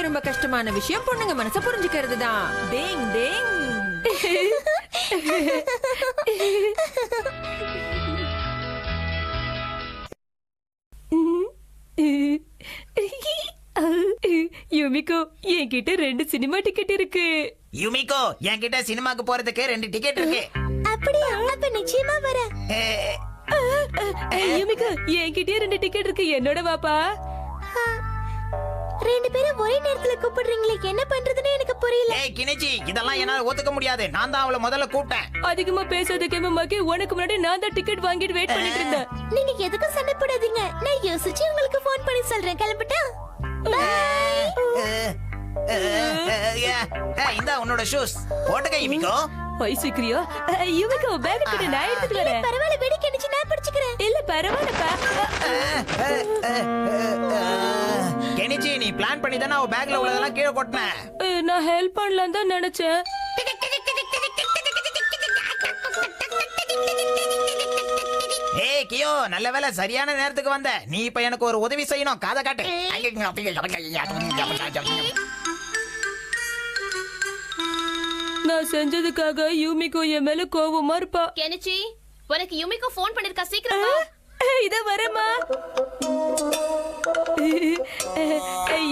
ரொம்ப கஷ்டமான விஷயம் பொண்ணுங்க மனச புரிஞ்சுக்கிறது தான். Tang Tang. யுமிகோ, என்கிட்ட 2 சினிமா டிக்கெட் இருக்கு. யுமிகோ, என்கிட்ட சினிமாக்கு போறதுக்கு 2 டிக்கெட் இருக்கு. அப்படியா? அப்ப நிச்சயமா வரேன். யுமிகோ, என்கிட்டயே 2 டிக்கெட் இருக்கு. என்னோட வாப்பா. 2 பேரும் ஒரே நேரத்துல கூப்பிடுறீங்களே, என்ன பண்றதுன்னு எனக்கு புரியல. ஏய் கினிச்சி, இதெல்லாம் என்னால ஒத்துக்க முடியாது. நான் தான் அவளை முதல்ல கூப்பிட்டேன். அதிகமா பேசாத கேமமாக்கி, உனக்கு முன்னாடி நான் தான் டிக்கெட் வாங்கிட்டு வெயிட் பண்ணிட்டு இருந்தேன். நீங்க எதுக்கும் சண்டை போடாதீங்க. நான் யோசிச்சு உங்களுக்கு ஃபோன் பண்ணி சொல்றேன். கிளம்பிட்டா? இந்த உன்னோட ஷூஸ் போட்டுக்க யுமிகோ. ஐசிக்ரியா? யுமிகோ, பேக் கிட்ட நான் எடுத்துட்டு வரேன். பரவாயில்ல, வெடி கிணிச்சு நான் பிடிச்சுக்கிறேன். இல்ல பரவாயில்லப்பா. கெனிச்சி, நீ பிளான் பண்ணி தானே அவ பேக்ல உள்ளதெல்லாம் கீழே கொட்டின. நான் ஹெல்ப் பண்ணலாம் தான் நினைச்சேன். ஏய் கியோ, நல்ல வேளை சரியான நேரத்துக்கு வந்த. நீ இப்ப எனக்கு ஒரு உதவி செய்யணும். காதை காட்டு. நான் செஞ்சதுக்காக யூமிகோ என் மேல கோவமா இருப்பா. கெனிச்சி, உனக்கு யுமிகோ ஃபோன் பண்ணிருக்கா, சீக்கிரம் வா. இத வரேம்மா.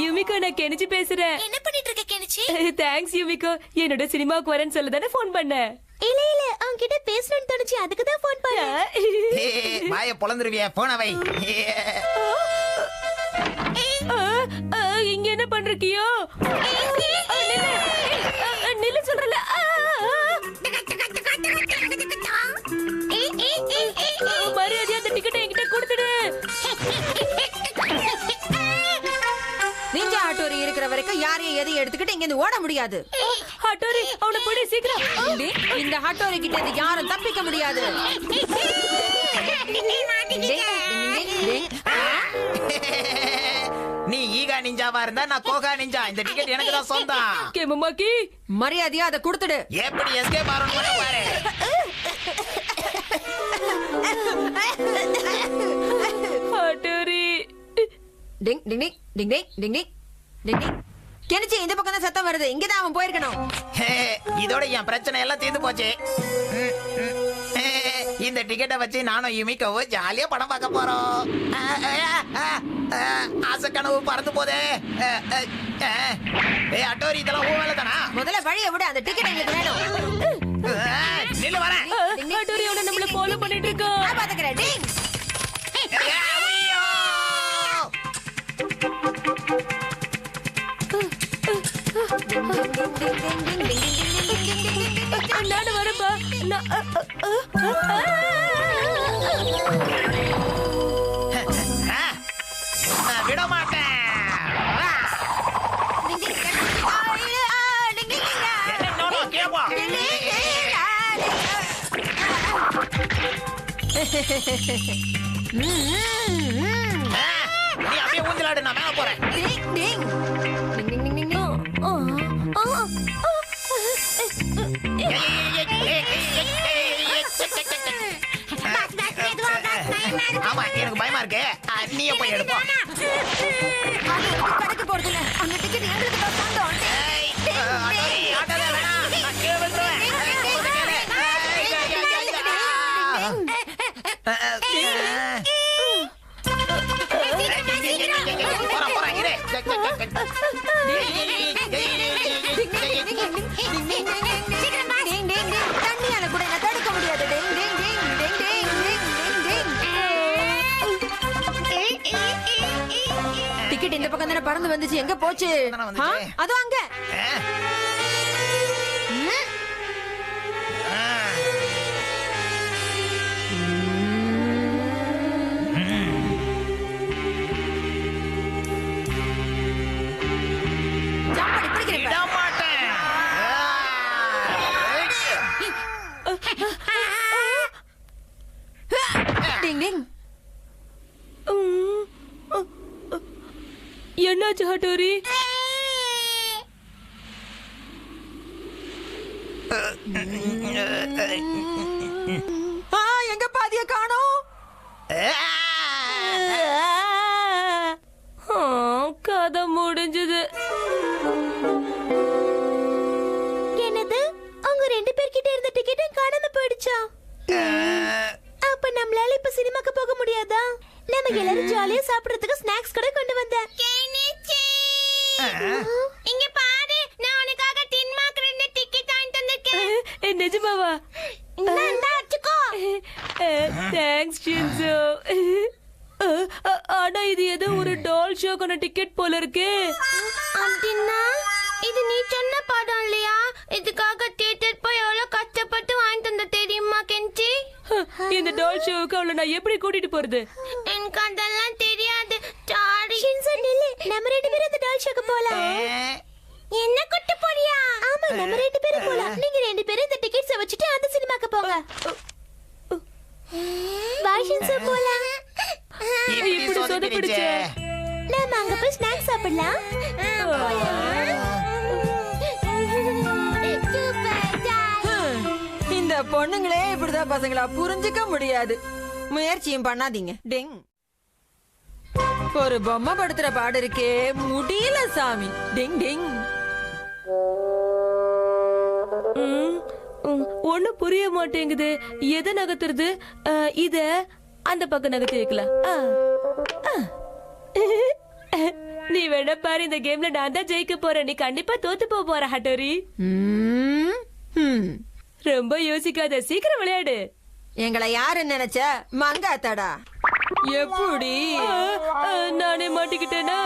யூமிகோ, நான் கெனிச்சி பேசுறேன். என்ன பண்ணிட்டு இருக்க கெனிச்சி? Thanks Yumiko. என்னோட சினிமாவுக்கு வரேன்னு சொல்ல தானே ஃபோன் பண்ணேன். இல்ல இல்ல, அவன்கிட்ட பேசணும்னு தோணுச்சு, அதுக்கு தான் ஃபோன் பண்ணேன். வாயை பொளந்துருவிய, போன வை. இங்க என்ன பண்றீக்கியோ? நில்லு சொல்றல. மரியாதை அந்த டிக்கெட்டை என்கிட்ட கொடுத்துடு. நிஞ்சா ஹட்டோரி இருக்கிற வரைக்கும் யாரையும் எதையும் எடுத்துக்கிட்டு இங்க இருந்து ஓட முடியாது. ஹட்டோரி, அவனை பிடி சீக்கிரம். இந்த ஹட்டோரி கிட்ட இருந்து யாரும் தப்பிக்க முடியாது. நீ ஈகா நிஞ்சாவா இருந்தா நான் கோகா நிஞ்சா. இந்த டிக்கெட் எனக்கு தான் சொந்தம். கேமமாக்கி, மரியாதையா அதை கொடுத்துடு. எப்படி எஸ்கேப் ஆறணும் பாரு. ஹட்டோரி. டிங் டிங் டிங் டிங் டிங் டிங் டிங் டிங் டிங். கெனிச்சி, இந்த பக்கம் தான் சத்தம் வருது. இங்கதான் அவன் போயிருக்கணும். இதோட என் பிரச்சனை எல்லாம் தீர்ந்து போச்சு. இந்த டிக்கெட்டை வச்சு நானும் யுமிகோவும் ஜாலியா படம் பார்க்க போறோம். ஆசை கனவு பறந்து போதே. அட்டோரி, இதெல்லாம் ஊ வேலை தானா? முதல்ல வழியை விட, அந்த டிக்கெட் எங்களுக்கு வேணும். நில்லு வரேன். ஹட்டோரி அவனை நம்மள ஃபாலோ பண்ணிட்டு இருக்கான். நான் பாத்துக்கிறேன். டிங். நானும் வரப்பா. விட மாட்டேன். நீ அப்படியே ஊஞ்சலாடு, நான் மேல போறேன். டிங் டிங் டிங் டிங் டிங். ஆமா, எனக்கு பயமா இருக்கு. நீயே போய் எடுப்போம். கடைக்கு போறது இல்ல, அந்த டிக்கெட் எங்களுக்கு தான் சொந்தம். ஆட்டோல வேணாம், நான் கீழே விழுந்துருவேன். போறேன் இரு. தண்ணியால கூட என்ன தடுக்க முடியாது. டிங் டிங் டிங் டிங் டிங் டிங் டிங் டிங். டிக்கெட் இந்த பக்கம் தானே பறந்து வந்துச்சு. எங்க போச்சு? அதோ அங்க. என்னாச்சு ஹட்டோரி? எங்க பாதிய காணோம். கதை முடிஞ்சது. முடியாதா? நம்ம எல்லாரும் ஜாலியா சாப்பிடுறதுக்கு ஸ்நாக்ஸ் கூட கொண்டு வந்தேன். இங்க பாரு, நான் உனக்காக டின்மார்க் 2 டிக்கெட் வாங்கிட்டு வந்திருக்கேன். நிஜமாவா? இந்தா அச்சுக்கோ. Thanks Shinzo. ஆனா இது ஏதோ ஒரு டால் ஷோக்கான டிக்கெட் போல இருக்கே. அப்படின்னா இது நீ சொன்ன படம் இல்லையா? இதுக்காக தியேட்டர் போய் எவ்வளவு கஷ்டப்பட்டு வாங்கிட்டு வந்த தெரியுமா கெஞ்சி? இந்த டால் ஷோவுக்கு அவளை நான் எப்படி கூட்டிட்டு போறது? எனக்கு அதெல்லாம் தெரியாது. சாரி. ஷின்சோ நில்லு. நம்ம ரெண்டு பேரும் இந்த டால் ஷோக்கு போலாம். என்ன கூட்டு போறியா? ஆமா, நம்ம ரெண்டு பேரும் போலாம். நீங்க ரெண்டு பேரும் இந்த டிக்கெட்ஸை வச்சுட்டு அந்த சினிமாக்கு போங்க. பாய் ஷின்சோ, போலாம். இப்படி சொதப்பிடுச்சே. நாம அங்க போய் ஸ்நாக்ஸ் சாப்பிடலாம். இந்த பொண்ணுங்களே இப்படிதான் பசங்களா, புரிஞ்சுக்க முடியாது. முயற்சியும் பண்ணாதீங்க. டெங். ஒரு பொம்மை படுத்துற பாடு இருக்கே, முடியல சாமி. டிங் டிங். ஒண்ணு புரிய மாட்டேங்குது. எதை நகர்த்துறது? இத அந்த பக்கம் நகர்த்தி வைக்கலாம். நீ வேணா பாரு, இந்த கேம்ல நான் தான் ஜெயிக்க போறேன். நீ கண்டிப்பா தோத்து போற ஹட்டோரி. ரொம்ப யோசிக்காத, சீக்கிரம் விளையாடு. எங்களை யாரு நினைச்ச? மங்காத்தடா. எப்படி? நானே மாட்டிக்கிட்டேனா?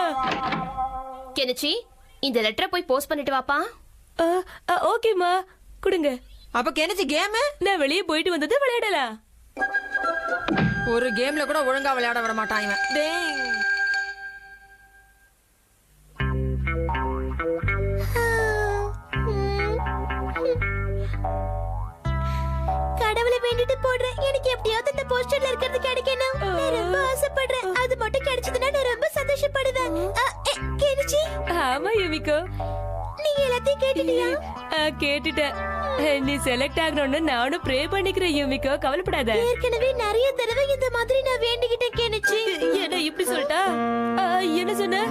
கெனிச்சி, இந்த லெட்டரை போய் போஸ்ட் பண்ணிட்டு வாப்பா. ஓகேமா, கொடுங்க. அப்ப கெனிச்சு கேம் நான் வெளியே போயிட்டு வந்தது விளையாடலாம். ஒரு கேம்ல கூட ஒழுங்கா விளையாட விட மாட்டான் இவன். டேய். கடவுளை வேண்டிட்டு போடுறேன். எனக்கு எப்படியாவது இந்த போஸ்டர்ல இருக்கிறது கிடைக்கணும். நான் ரொம்ப ஆசைப்படுறேன். அது மட்டும் கிடைச்சதுன்னா நான் ரொம்ப சந்தோஷப்படுவேன். கெனிச்சி, ஆமா யுமிகோ, நீங்க எல்லாத்தையும் கேட்டுட்டியா? கேட்டுட்டேன். நீ செலக்ட் ஆகணும்னு நானும் ப்ரே பண்ணிக்கிறேன் யுமிகோ, கவலைப்படாத. ஏற்கனவே நிறைய தடவை இந்த மாதிரி நான் வேண்டிக்கிட்டேன் கெனிச்சி. என்ன இப்படி சொல்லிட்டா? என்ன சொன்ன?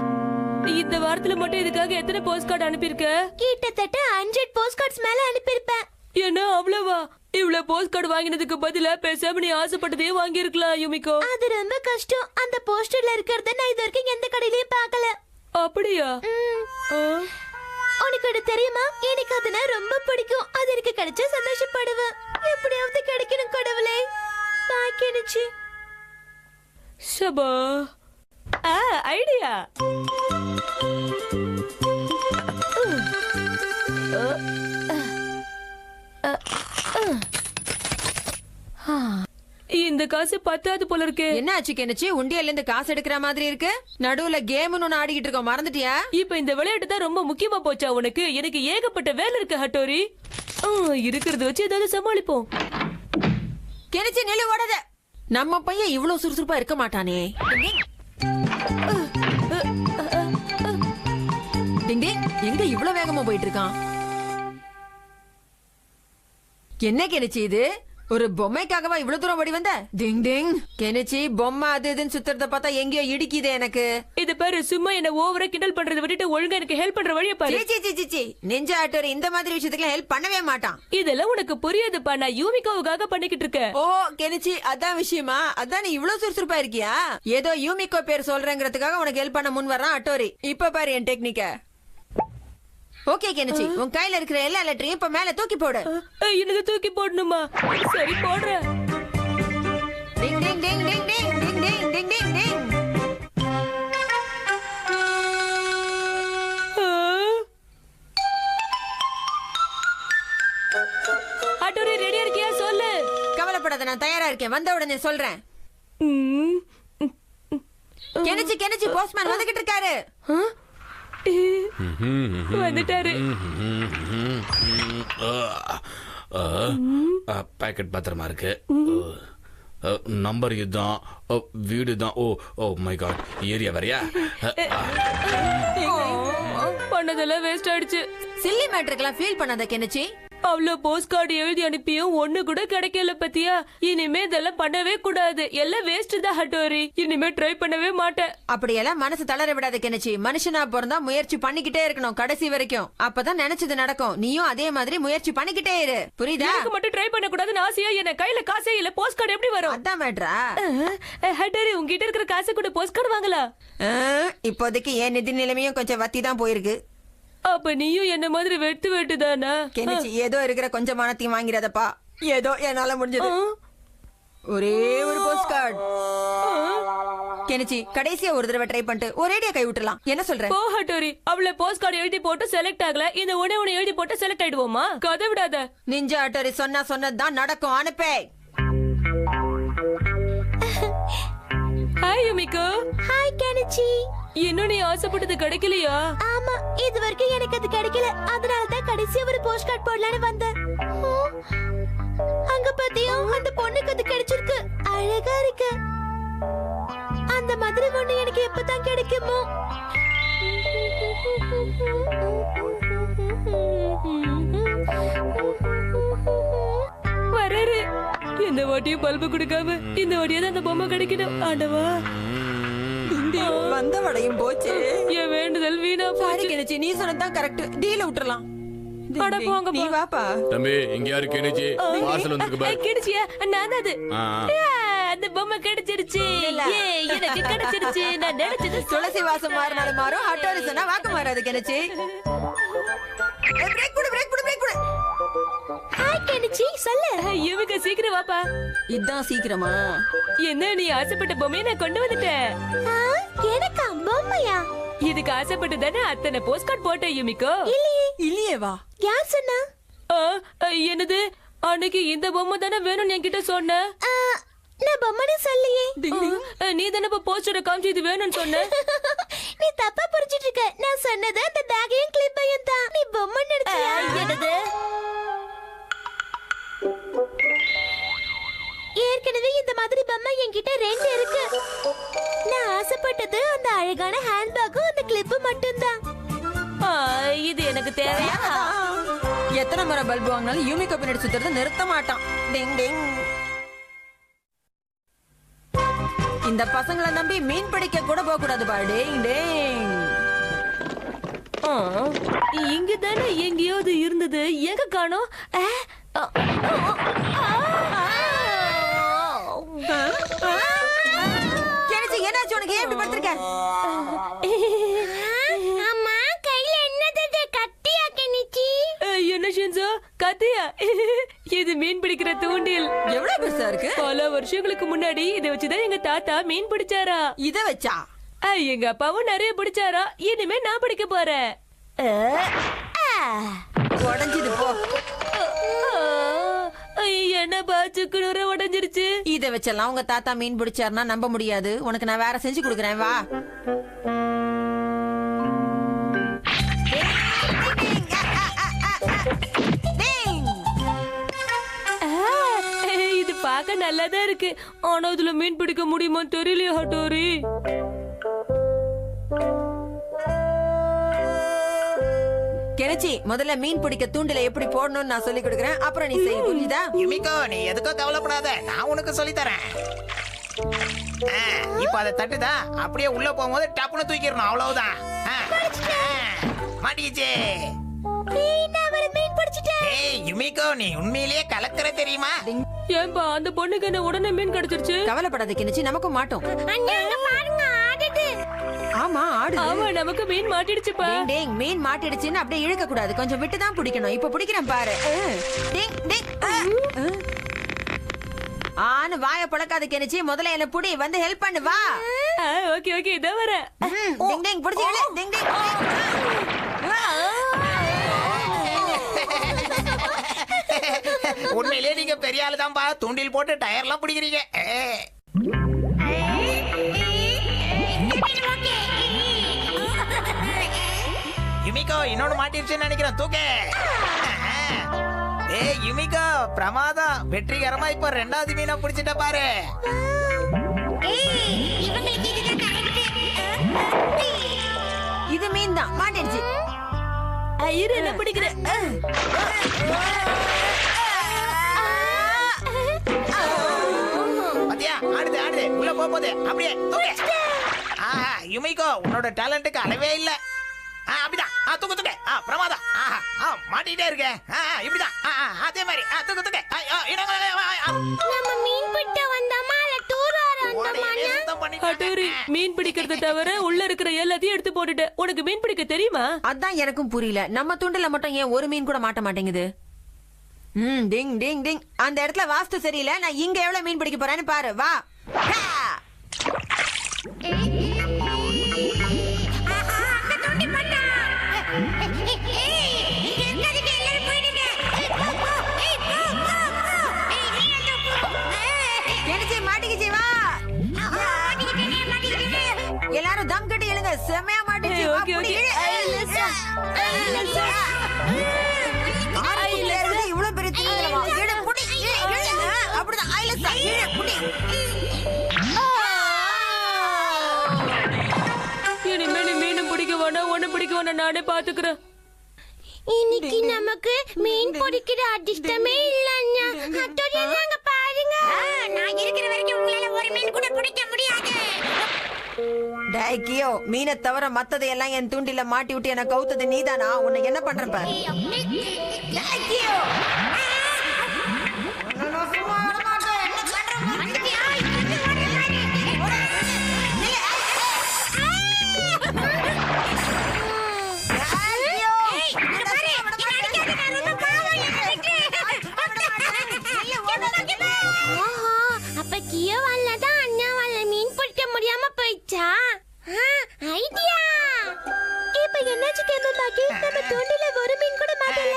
இந்த வாரத்துல மட்டும் இதுக்காக எத்தனை போஸ்ட் கார்டு அனுப்பியிருக்க? கிட்டத்தட்ட 100 போஸ்ட் கார்ட்ஸ் மேல அனுப்பியிருப்பேன். என்ன அவ்வளவா? இவ்வளவு போஸ்ட் கார்டு வாங்கினதுக்கு பதிலா பேசாம நீ ஆசைப்பட்டதே வாங்கி இருக்கலாம் யுமிகோ. அது ரொம்ப கஷ்டம். அந்த போஸ்டர்ல இருக்கிறத நான் இது வரைக்கும் எந்த கடையிலயும் பார்க்கல. அப்படியா? உனக்கு அது தெரியுமா? எனக்கு அதுனா ரொம்ப பிடிக்கும். அது எனக்கு கிடைச்சா சந்தோஷப்படுவேன். எப்படியாவது கிடைக்கணும் கடவுளே. பாய் கெனிச்சி. சபா, ஐடியா. இந்த காசு பத்தாது போல இருக்கு. என்ன ஆச்சு கெனிச்சு? உண்டியல்ல இருந்து காசு எடுக்கிற மாதிரி இருக்கு. நடுவுல கேம்னு ஒன்னு ஆடிக்கிட்டு இருக்கோம், மறந்துட்டியா? இப்ப இந்த விளையாட்டு தான் ரொம்ப முக்கியமா போச்சா உனக்கு? எனக்கு ஏகப்பட்ட வேலை இருக்கு ஹட்டோரி. இருக்கிறத வச்சு ஏதாவது சமாளிப்போம். கெனிச்சு நில்லு, ஓடாத. நம்ம பையன் இவ்வளவு சுறுசுறுப்பா இருக்க மாட்டானே. டிங் டிங். எங்க இவ்வளவு வேகமா போயிட்டு இருக்கான்? என்ன கெனிச்சு இது? ஒரு பொம்மைக்காகவா இவ்வளவு தூரம் ஓடி வந்த? டிங் டிங். கெனிச்சி, பொம்மை அது இதுன்னு சுத்துறத பார்த்தா எங்கேயோ இடிக்குது எனக்கு. இது பாரு, சும்மா என்ன ஓவரா கிண்டல் பண்றதை விட்டுட்டு ஒழுங்கா எனக்கு ஹெல்ப் பண்ற வழியை பாரு. சி நெஞ்சா ஆட்டோர் இந்த மாதிரி விஷயத்துக்கு ஹெல்ப் பண்ணவே மாட்டான். இதெல்லாம் உனக்கு புரியாதுப்பா, நான் யூமிகோவுக்காக பண்ணிக்கிட்டு இருக்கேன். ஓ கெனிச்சி, அதான் விஷயமா? அதான் நீ இவ்வளவு சுறுசுறுப்பா இருக்கியா? ஏதோ யூமிகோ பேர் சொல்றேங்கிறதுக்காக உனக்கு ஹெல்ப் பண்ண முன் வர்றான் அட்டோரி. இப்ப பாரு என் டெக்னிக்க. ஓகே கெனிச்சி, உன் கையில இருக்கிற எல்லா லெட்டரையும் இப்ப மேல தூக்கி போடு. எனக்கு தூக்கி போடணுமா? சரி, போடுறேன். டிங் டிங் டிங் டிங் டிங் டிங் டிங் டிங் டிங் டிங். ஆட்டோரி ரெடியா இருக்கியா? சொல்லு. கவலைப்படாத, நான் தயாரா இருக்கேன். வந்த உடனே சொல்றேன். கெனிச்சி கெனிச்சி, போஸ்ட்மேன் வந்துகிட்டு இருக்காரு. வந்துட்டாரு. பேக்கெட் பத்திரமா இருக்கு. நம்பர் இதுதான், வீடு தான். ஓ மை காட், ஏரியா வரையா? பண்ணதெல்லாம் வேஸ்ட் ஆயிடுச்சு. சில்லி மேட்டருக்கெல்லாம் ஃபீல் பண்ணாத கெனிச்சி. அவ்வளவு போஸ்ட் கார்டு எழுதி அனுப்பியும் ஒண்ணு கூட கிடைக்கல பத்தியா. இனிமே இதெல்லாம் பண்ணவே கூடாது. எல்லாம் வேஸ்ட் தான் ஹட்டோரி. இனிமே ட்ரை பண்ணவே மாட்டேன். அப்படியெல்லாம் மனசு தளர விடாத கெனச்சி. மனுஷனா பிறந்தா முயற்சி பண்ணிக்கிட்டே இருக்கணும் கடைசி வரைக்கும். அப்பதான் நினைச்சது நடக்கும். நீயும் அதே மாதிரி முயற்சி பண்ணிக்கிட்டே இரு. புரியுதா? எனக்கு மட்டும் ட்ரை பண்ண கூடாதுன்னு ஆசையா என்ன கையில காசே இல்ல. போஸ்ட் கார்டு எப்படி வரும்? அதான் மேட்ரா. ஹட்டோரி உங்ககிட்ட இருக்கிற காசு கூட போஸ்ட் கார்டு வாங்கலாம். இப்போதைக்கு என் நிதி நிலைமையும் கொஞ்சம் வத்தி தான் போயிருக்கு. அப்ப நீயும் என்ன மாதிரி வெட்டுதானா? கெனிச்சி ஏதோ இருக்கிற கொஞ்சம் மானத்தையும் வாங்கிறதப்பா. ஏதோ என்னால முடிஞ்சது. ஒரே ஒரு போஸ்ட் கார்டு. கெனிச்சி கடைசியா ஒரு தடவை ட்ரை பண்ணிட்டு ஒரேடியா கை விட்டுலாம். என்ன சொல்ற? போ ஹட்டோரி. அவளை போஸ்ட் கார்டு எழுதி போட்டு செலக்ட் ஆகல. இந்த உடனே எழுதி போட்டு செலக்ட் ஆயிடுவோமா? கதை விடாத. நிஞ்சா ஹட்டோரி சொன்னதுதான் நடக்கும். அனுப்பே. Hi Yumiko. Hi Kenichi. இன்னும் நீ ஆசைப்பட்டது கிடைக்கலையா? ஆமா, இது வரைக்கும் எனக்கு அது கிடைக்கல. அதனால தான் கடைசியா ஒரு போஸ்ட் கார்டு போடலான்னு வந்தேன். அங்க பாத்தியா, அந்த பொண்ணுக்கு அது கிடைச்சிருக்கு. அழகா இருக்கு. அந்த மாதிரி ஒண்ணு எனக்கு எப்பதான் கிடைக்குமோ? வராரு. இந்த வாட்டியும் பல்பு கொடுக்காம இந்த வாட்டியாவது அந்த பொம்மை கிடைக்கணும். ஆண்டவா, வந்த வடையும் போச்சு. என் வேண்டுதல் வீணா சாரி போச்சு. கெனிச்சி, நீ சொன்னதுதான் கரெக்ட். டீல விட்டுறலாம். அட போங்க நீ வாப்பா. தம்பி இங்க யாரு கெனிச்சி பார்சல் வந்திருக்கு பாரு. கிடைச்சியா? நான் அது. அந்த பொம்மை கிடைச்சிருச்சு. எனக்கு கிடைச்சிருச்சு. நான் நினைச்சது துளசி வாசம் மாறினாலும் மாறும். ஹட்டோரி சொன்னா வாக்கு மாறாது கெனிச்சி. பிரேக் கொடு, பிரேக் கொடு, பிரேக் கொடு. ஹாய் கெனிச்சி, சொல்லு. இவங்க சீக்கிரம் வாப்பா. இதான் சீக்கிரமா? என்ன நீ ஆசைப்பட்ட பொம்மையை நான் கொண்டு வந்துட்டேன். எனக்கா பொம்மையா? இதுக்கு ஆசைப்பட்டு தானே அத்தனை போஸ்ட் கார்டு போட்டேன் யுமிகோ. இல்லையே வா. யார் சொன்னா? என்னது? அன்னைக்கு இந்த பொம்மை தானே வேணும்னு என்கிட்ட சொன்ன. நான் பொம்மைன்னு சொல்லியே. நீ தானே போஸ்டரை காமிச்சு இது வேணும்னு சொன்ன. நீ தப்பா புரிஞ்சிட்டு இருக்க. நான் சொன்னது அந்த பேக்கையும் கிளிப்பையும் தான். நீ பொம்மை நினைச்சியா? என்னது? ஏற்கனவே இந்த மாதிரி பொம்மை என்கிட்ட 2 இருக்கு. நான் ஆசைப்பட்டது அந்த அழகான ஹேண்ட்பேக்கும் அந்த கிளிப்பு மட்டும்தான். இது எனக்கு தேவையா? எத்தனை முறை பல்பு வாங்கினாலும் யூமிகோ பின்னாடி சுத்துறத நிறுத்த மாட்டான். டிங் டிங். இந்த பசங்களை நம்பி மீன் பிடிக்க கூட போக கூடாது பா. டிங் டிங். இங்க தானே எங்கேயாவது இருந்தது. எங்க காணோம்? கெனிச்சி என்னாச்சு உனக்கு? ஏன் இப்படி படுத்திருக்க? அம்மா கையில என்னது? கத்தியா கெனிச்சி? என்ன ஷின்சோ, கத்தியா? இது மீன் பிடிக்கிற தூண்டில். எவ்வளவு பெருசா இருக்கு? பல வருஷங்களுக்கு முன்னாடி இதை வச்சுதான் எங்க தாத்தா மீன் பிடிச்சாரா. இத வச்சா? எங்க அப்பாவும் நிறைய பிடிச்சாரா. இனிமே நான் பிடிக்க போறேன். உடஞ்சிது போ. என்ன பாச்சுக்கு உடஞ்சிருச்சு. இத வச்செல்லாம் உங்க தாத்தா மீன் பிடிச்சாருன்னா நம்ப முடியாது. உனக்கு நான் வேற செஞ்சு கொடுக்குறேன் வா. இது பார்க்க நல்லாதான் இருக்கு. ஆனா இதுல மீன் பிடிக்க முடியுமா தெரியலையா ஹட்டோரி. கெனிச்சி முதல்ல மீன் பிடிக்க தூண்டில எப்படி போடணும்னு நான் சொல்லி கொடுக்குறேன். அப்புறம் நீ செய்ய. புரியுதா? யுமிகோ நீ எதுக்கும் கவலைப்படாத, நான் உனக்கு சொல்லி தரேன். இப்ப அதை தட்டுதா அப்படியே உள்ள போகும்போது டப்புன்னு தூக்கிடணும். அவ்வளவுதான். மாட்டிக்கிச்சே. ஏய் யுமிகோ, நீ உண்மையிலேயே கலக்கிற தெரியுமா? ஏன்பா அந்த பொண்ணுக்கு என்ன உடனே மீன் கிடைச்சிருச்சு? கவலைப்படாத கெனிச்சி, நமக்கும் மாட்டோம். அண்ணா அங்க பாருங்க, ஆடுது. ஆமா ஆடு. ஆமா நமக்கு மீன் மாட்டிடுச்சுப்பா. டிங் டிங். மீன் மாட்டிடுச்சுன்னு அப்படியே இழுக்க கூடாது. கொஞ்சம் விட்டு தான் பிடிக்கணும். இப்ப பிடிக்கிறேன் பாரு. டிங் டிங். ஆனு வாய பழக்காத கெனிச்சி. முதல்ல என்ன புடி. வந்து ஹெல்ப் பண்ணு வா. ஓகே ஓகே இதோ வரேன். டிங் டிங் பிடிச்சு இழு. டிங் டிங். உண்மையிலேயே நீங்க பெரிய ஆளு தான்பா. தூண்டில் போட்டு டயர்லாம் பிடிக்கிறீங்க. யுமிகோ இன்னொன்னு மாட்டிருச்சுன்னு நினைக்கிறேன். தூக்கு. ஏய் யுமிகோ, பிரமாதம். வெற்றிகரமா இப்ப 2வது மீனை பிடிச்சிட்ட பாரு. இது மீன் தான் மாட்டிடுச்சு. இரு என்ன பிடிக்கிறேன் பாத்தியா ஆடுது ஆடுது உள்ள போகுது அப்படியே தூக்கு யுமிகோ உன்னோட டேலண்ட்டுக்கு அளவே இல்ல அப்படிதான் தூக்கு தூக்கு பிரமாதம் மாட்டிட்டே இருக்க இப்படிதான் அதே மாதிரி தூக்கு தூக்கு நம்ம மீன் பிடிக்க வந்தோமா இல்ல டூர் வந்தோமா ஹட்டோரி மீன் பிடிக்கிறத தவிர உள்ள இருக்கிற எல்லாத்தையும் எடுத்து போட்டுட்டேன். உனக்கு மீன் பிடிக்க தெரியுமா? அதான் எனக்கும் புரியல. நம்ம துண்டுல மட்டும் ஏன் ஒரு மீன் கூட மாட்ட மாட்டேங்குது? டிங் டிங் டிங். அந்த இடத்துல வாஸ்து சரியில்லை. நான் இங்க எவ்வளவு மீன் பிடிக்க போறேன்னு பாரு. வா. மாட்டிக்கிச்சு வா. எல்லாரும் தம் கட்டி எழுங்க. செமையா மாட்டிச்சு. இவ்வளவு பெரிய அப்படிதான் இனிமே நீ மீன் பிடிக்க வேணாம் ஒண்ணு பிடிக்க வேணாம் நானே பாத்துக்கிறேன். இன்னைக்கு நமக்கு மீன் பிடிக்கிற அதிர்ஷ்டமே இல்லைன்னா நாங்க பாருங்க. நான் இருக்கிற வரைக்கும் உங்களால ஒரு மீன் கூட பிடிக்க முடியாது. டேக்கியோ மீனை தவிர மத்ததை எல்லாம் என் தூண்டில மாட்டி விட்டு என்ன கவுத்தது நீதானா? உன்னை என்ன பண்றப்ப? அப்ப கியோ வல்லதான் அண்ணா வல்ல மீன் பிடிக்க முடியாம போயிடுச்சா? ஐடியா. இப்ப என்னாச்சு கேமபாக்கி? நம்ம தூண்டில ஒரு மீன் கூட மாட்டல.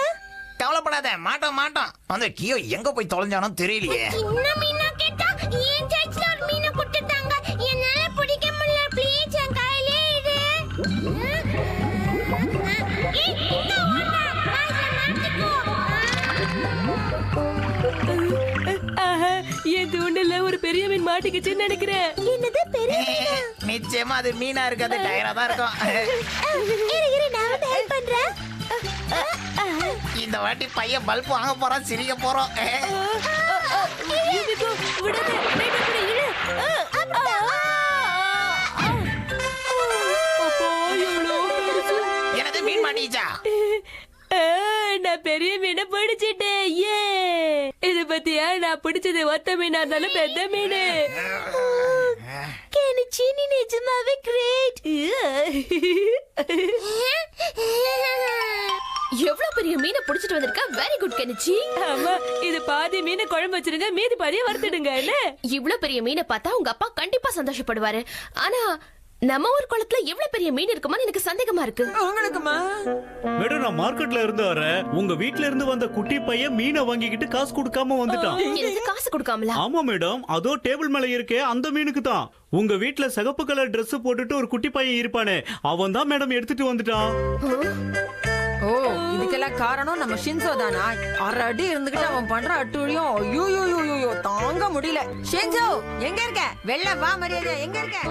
கவலைப்படாத மாட்டோம் மாட்டோம். அந்த கியோ எங்க போய் தொலைஞ்சானோ தெரியலையே. சின்ன மீனா கேட்டா ஏன் சைஸ்ல ஒரு மீனை புட்டுட்டாங்க. என்னால பிடிக்க முடியல. ப்ளீஸ் என் கையிலே இரு. இந்த ஓடா மாட்டிக்கோ. என் தூண்டில ஒரு பெரிய மீன் மாட்டிக்கிச்சுன்னு நினைக்கிறேன். என்னது பெரிய மீனா? நிச்சயமா அது மீனா இருக்காது, டயரா தான் இருக்கும். இரு நான் வந்து ஹெல்ப் பண்றேன். இந்த வாட்டி பையன் பல்ப் வாங்க போறான், சிரிக்க போறோம். எனது மீன் மாட்டிச்சா? நான் பெரிய மீனை பிடிச்சிட்டேன். ஏ இது பத்தியா நான் பிடிச்சது ஒத்த மீனா இருந்தாலும் பெத்த மீனு. கெனிச்சி நீ நிஜமாவே கிரேட். எவ்வளவு பெரிய மீனை பிடிச்சிட்டு வந்திருக்க. Very good Kenichi. ஆமா இது பாதி மீனை குழம்பு வச்சிருங்க, மீதி பாதியை வறுத்துடுங்க. என்ன இவ்வளவு பெரிய மீனை பார்த்தா உங்க அப்பா கண்டிப்பா சந்தோஷப்படுவாரு. ஆனா நம்ம ஊர் குளத்துல எவ்வளவு பெரிய மீன் இருக்குமான்னு எனக்கு சந்தேகமா இருக்கு. உங்களுக்குமா? மேடம் நான் மார்க்கெட்ல இருந்து வரேன். உங்க வீட்ல இருந்து வந்த குட்டி பையன் மீனை வாங்கிக்கிட்டு காசு கொடுக்காம வந்துட்டான். எனக்கு காசு கொடுக்காமலா? ஆமா மேடம், அதோ டேபிள் மேல இருக்கே அந்த மீனுக்கு தான். உங்க வீட்ல சிகப்பு கலர் Dress போட்டுட்டு ஒரு குட்டி பையன் இருப்பானே அவன் தான் மேடம் எடுத்துட்டு வந்துட்டான். ஓ இதுக்கெல்லாம் காரணம் நம்ம ஷின்சோ தானா? அரை அடி இருந்துகிட்டு அவன் பண்ற அட்டுழியும் ஐயோ தாங்க முடியல. ஷின்சோ எங்க இருக்க? வெள்ள வா மரியாதை எங்க இருக்க?